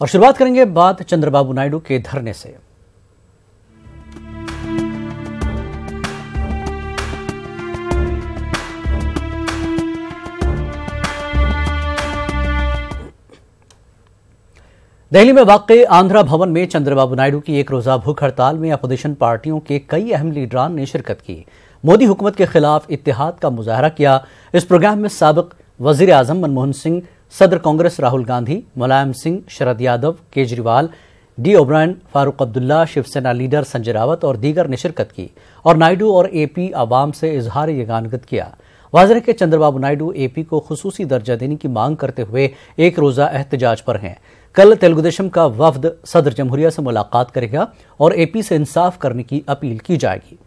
और शुरुआत करेंगे बात चंद्रबाबू नायडू के धरने से। दिल्ली में वाक़ई आंध्रा भवन में चंद्रबाबू नायडू की एक रोजा भूख हड़ताल में अपोजिशन पार्टियों के कई अहम लीडरान ने शिरकत की। मोदी हुकूमत के खिलाफ इत्तेहाद का मुजाहरा किया। इस प्रोग्राम में साबिक वजीर आजम मनमोहन सिंह, सदर Congress Rahul Gandhi, Mulayam Singh, Sharad Yadav, Kejriwal, D O'Brien, Farooq Abdullah, Shiv Sena leader Sanjay Raut और दीगर ने शिरकत की और नायडू और एपी अवाम से इजहार यगानगत किया। वाज़ेह के चंद्रबाबू नायडू एपी को खुसूसी दर्जा देने की मांग करते हुए एक रोजा एहतजाज पर हैं। कल तेलुगुदेशम का वफ्द सदर जमहूरिया से मुलाकात करेगा और एपी से इंसाफ करने की अपील की जाएगी।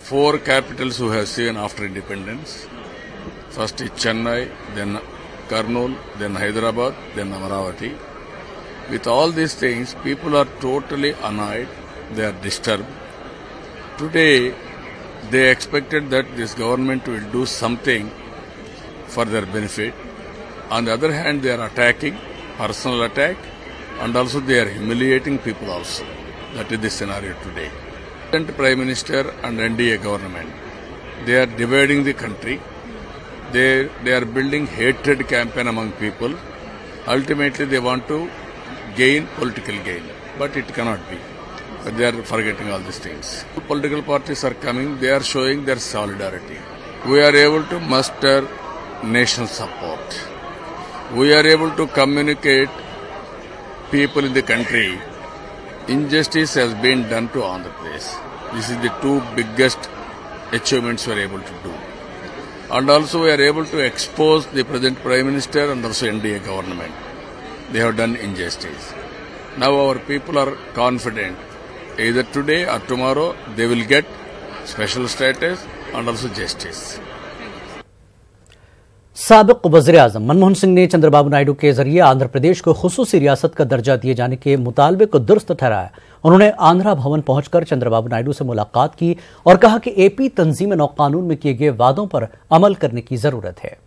4 capitals who have seen after independence. First is Chennai, then Kurnool, then Hyderabad, then Amaravati. With all these things, people are totally annoyed. They are disturbed. Today, they expected that this government will do something for their benefit. On the other hand, they are attacking, personal attack, and also they are humiliating people also. That is the scenario today. Prime Minister and NDA government, they are dividing the country. They are building hatred campaign among people. Ultimately, they want to gain political gain, but it cannot be. But they are forgetting all these things. Political parties are coming. They are showing their solidarity. We are able to muster nation support. We are able to communicate people in the country. Injustice has been done to Andhra Pradesh. This is the 2 biggest achievements we are able to do. And also we are able to expose the present Prime Minister and also NDA government. They have done injustice. Now our people are confident. Either today or tomorrow they will get special status and also justice. साबिक वज़ीर आज़म मनमोहन सिंह ने चंद्रबाबू नायडू के जरिए आंध्र प्रदेश को खुसूसी रियासत का दर्जा दिए जाने के मुतालबे को दुरुस्त ठहराया। उन्होंने आंध्रा भवन पहुंचकर चंद्रबाबू नायडू से मुलाकात की और कहा कि एपी तंजीम नौ कानून में किए गए वादों पर अमल करने की जरूरत है।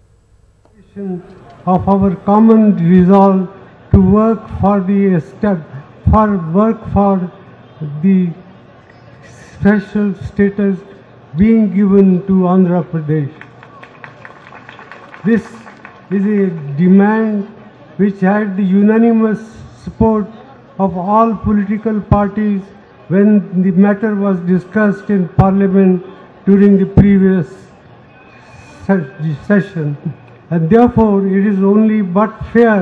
This is a demand which had the unanimous support of all political parties when the matter was discussed in Parliament during the previous session. And therefore, it is only but fair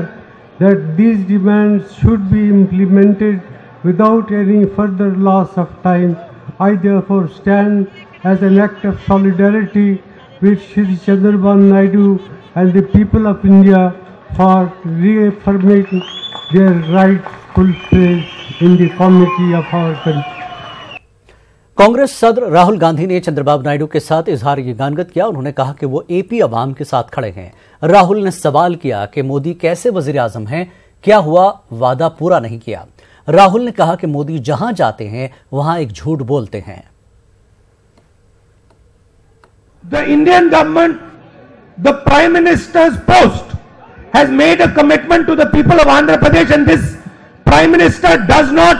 that these demands should be implemented without any further loss of time. I therefore stand as an act of solidarity with Shri Chandrababu Naidu and the people of India for reaffirming their rightful place in the committee of our country. Congress सदर राहुल गांधी ने चंद्रबाबू नायडू के साथ इजहार यगानगत किया। उन्होंने कहा कि वो एपी अवाम के साथ खड़े हैं। राहुल ने सवाल किया कि मोदी कैसे वजीर आजम हैं, क्या हुआ वादा पूरा नहीं किया। राहुल ने कहा कि मोदी जहां जाते हैं वहां एक झूठ बोलते हैं। The Indian government, the Prime Minister's post, has made a commitment to the people of Andhra Pradesh, and this Prime Minister does not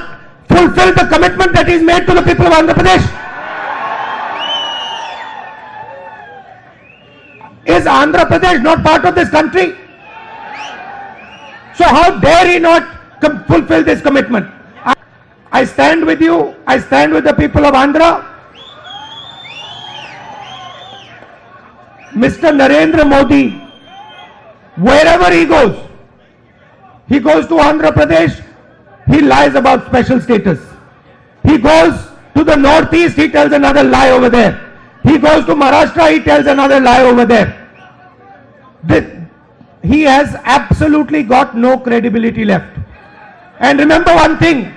fulfill the commitment that is made to the people of Andhra Pradesh. Is Andhra Pradesh not part of this country? So how dare he not fulfill this commitment? I stand with you. I stand with the people of Andhra. Mr. Narendra Modi, wherever he goes to Andhra Pradesh, he lies about special status. He goes to the northeast, he tells another lie over there. He goes to Maharashtra, he tells another lie over there. He has absolutely got no credibility left. And remember one thing,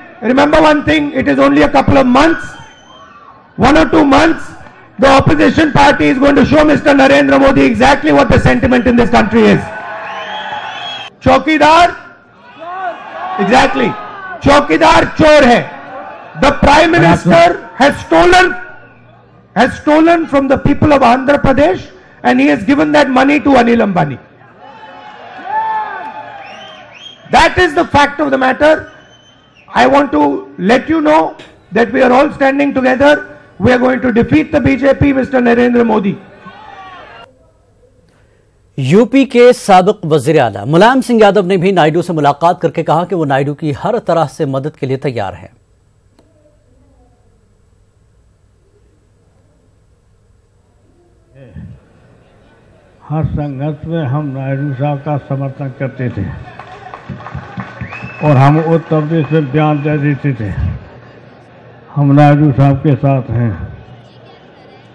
it is only a couple of months, 1 or 2 months, the opposition party is going to show Mr. Narendra Modi exactly what the sentiment in this country is. Chaukidar? Exactly. Chaukidar chor hai. The Prime Minister has stolen from the people of Andhra Pradesh, and he has given that money to Anil Ambani. That is the fact of the matter. I want to let you know that we are all standing together. We are going to defeat the BJP, Mr. Narendra Modi. UP के साबिक वजीर आला मुलायम सिंह यादव ने भी नायडू से मुलाकात करके कहा कि वो नायडू की हर तरह से मदद के लिए तैयार हैं। हर संघर्ष में हम नायडू साहब का समर्थन करते थे और हम उत्तर प्रदेश में बयान दे देते थे हम नायडू साहब के साथ हैं,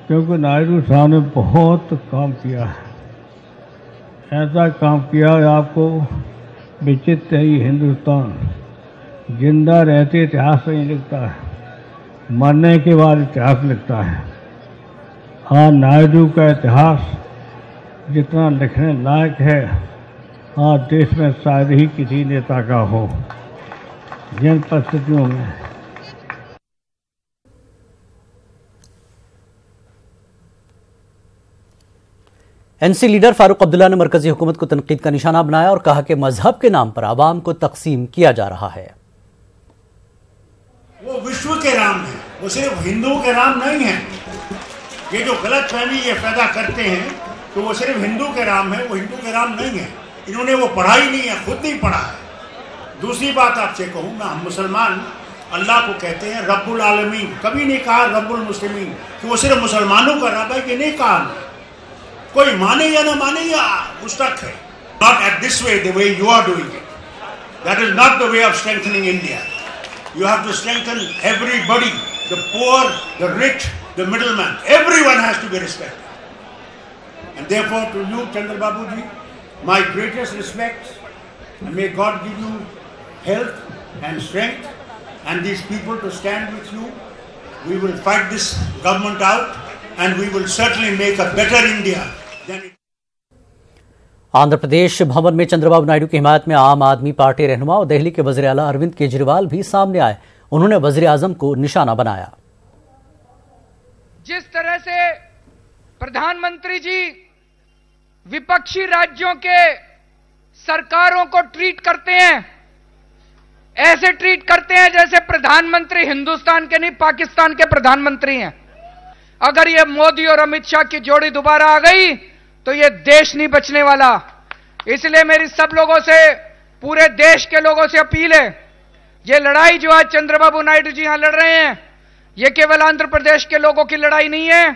क्योंकि नायडू साहब ने बहुत काम किया है। ऐसा काम किया है आपको विचित्र ही हिंदुस्तान जिंदा रहते इतिहास नहीं लिखता है, मरने के बाद इतिहास लिखता है। हाँ, नायडू का इतिहास जितना लिखने लायक है, हाँ देश में शायद ही किसी नेता का हो। जिन परिस्थितियों में एनसी लीडर फारूक अब्दुल्ला ने मरकजी हुकूमत को तनकीद का निशाना बनाया और कहा कि मजहब के नाम पर आवाम को तकसीम किया जा रहा है। वो विश्व के राम है, वो सिर्फ हिंदुओं के राम नहीं है। ये जो गलत फहमी ये पैदा करते हैं तो वो सिर्फ हिंदू के राम है, वो हिंदू के राम नहीं है। इन्होंने वो पढ़ा ही नहीं है, खुद नहीं पढ़ा है। दूसरी बात आपसे कहूँगा, हम मुसलमान अल्लाह को कहते हैं रब्बुल आलमीन, कभी नहीं कहा रब्बुल मुस्लिमीन कि वो सिर्फ मुसलमानों का रब है, कि नहीं कहा। कोई माने या ना माने या मुस्तक है। Not at this way the way you are doing it, that is not the way of strengthening India. You have to strengthen everybody, the poor, the rich, the middleman, everyone has to be respected. And therefore, to you, Chandrababu ji, my greatest respects, and may God give you health and strength, and these people to stand with you. We will fight this government out, and we will certainly make a better India than it. Andhra Pradesh Bhavan में चंद्रबाबू नायडू की हिमायत में आम आदमी party रहनुमा और दिल्ली के वजीर आला अरविंद केजरीवाल भी सामने आए। उन्होंने वजीर आजम को निशाना बनाया। जिस तरह से प्रधानमंत्री जी विपक्षी राज्यों के सरकारों को ट्रीट करते हैं, ऐसे ट्रीट करते हैं जैसे प्रधानमंत्री हिंदुस्तान के नहीं पाकिस्तान के प्रधानमंत्री हैं। अगर ये मोदी और अमित शाह की जोड़ी दोबारा आ गई तो ये देश नहीं बचने वाला। इसलिए मेरी सब लोगों से, पूरे देश के लोगों से अपील है, ये लड़ाई जो आज चंद्रबाबू नायडू जी यहां लड़ रहे हैं, ये केवल आंध्र प्रदेश के लोगों की लड़ाई नहीं है,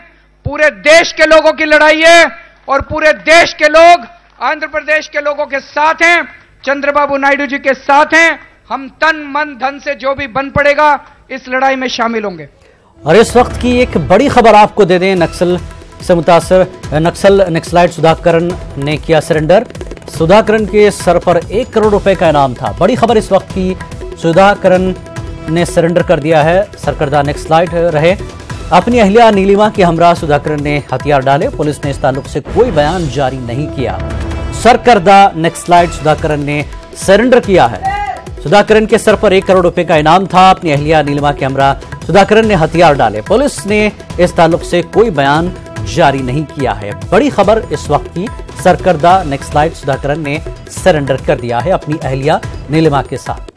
पूरे देश के लोगों की लड़ाई है। और पूरे देश के लोग आंध्र प्रदेश के लोगों के साथ हैं, चंद्रबाबू नायडू जी के साथ हैं। हम तन मन धन से जो भी बन पड़ेगा इस लड़ाई में शामिल होंगे। और इस वक्त की एक बड़ी खबर आपको दे दें, नक्सल से मुतासर नक्सलाइट सुधाकरण ने किया सरेंडर। सुधाकरण के सर पर 1 करोड़ रुपए का इनाम था। बड़ी खबर इस वक्त की, सुधाकरण ने सरेंडर कर दिया है। सरकर्दा नक्सलाइट रहे। अपनी अहलिया नीलिमा के हमरा सुधाकरण ने हथियार डाले। पुलिस ने इस ताल्लुक से कोई बयान जारी नहीं किया। सरकर्दा नक्सलाइट सुधाकरण ने सरेंडर किया है। सुधाकरण के सर पर 1 करोड़ रुपए का इनाम था। अपनी अहलिया नीलिमा के हमरा सुधाकरण ने हथियार डाले। पुलिस ने इस ताल्लुक से कोई बयान जारी नहीं किया है। बड़ी खबर इस वक्त की, सरकर्दा नक्सलाइट सुधाकरण ने सरेंडर कर दिया है अपनी अहलिया नीलिमा के साथ।